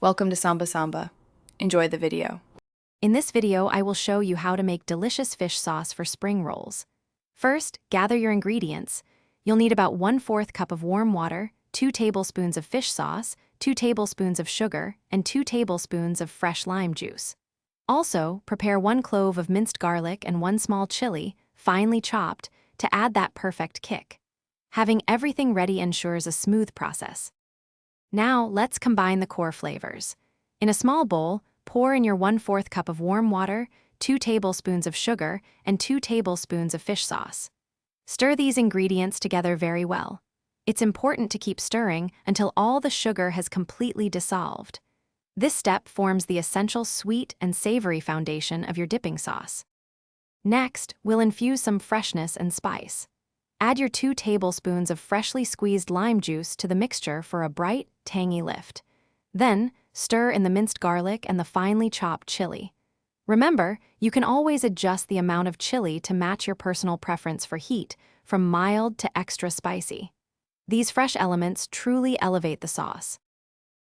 Welcome to Samba Samba. Enjoy the video. In this video, I will show you how to make delicious fish sauce for spring rolls. First, gather your ingredients. You'll need about 1/4 cup of warm water, 2 tablespoons of fish sauce, 2 tablespoons of sugar, and 2 tablespoons of fresh lime juice. Also, prepare 1 clove of minced garlic and 1 small chili, finely chopped, to add that perfect kick. Having everything ready ensures a smooth process. Now, let's combine the core flavors. In a small bowl, pour in your 1/4 cup of warm water, 2 tablespoons of sugar, and 2 tablespoons of fish sauce. Stir these ingredients together very well. It's important to keep stirring until all the sugar has completely dissolved. This step forms the essential sweet and savory foundation of your dipping sauce. Next, we'll infuse some freshness and spice. Add your 2 tablespoons of freshly squeezed lime juice to the mixture for a bright, tangy lift. Then, stir in the minced garlic and the finely chopped chili. Remember, you can always adjust the amount of chili to match your personal preference for heat, from mild to extra spicy. These fresh elements truly elevate the sauce.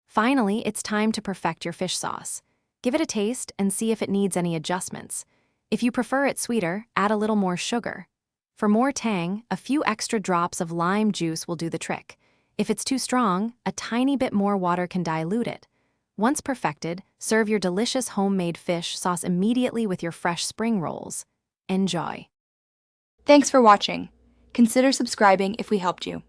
Finally, it's time to perfect your fish sauce. Give it a taste and see if it needs any adjustments. If you prefer it sweeter, add a little more sugar. For more tang, a few extra drops of lime juice will do the trick. If it's too strong, a tiny bit more water can dilute it. Once perfected, serve your delicious homemade fish sauce immediately with your fresh spring rolls. Enjoy! Thanks for watching. Consider subscribing if we helped you.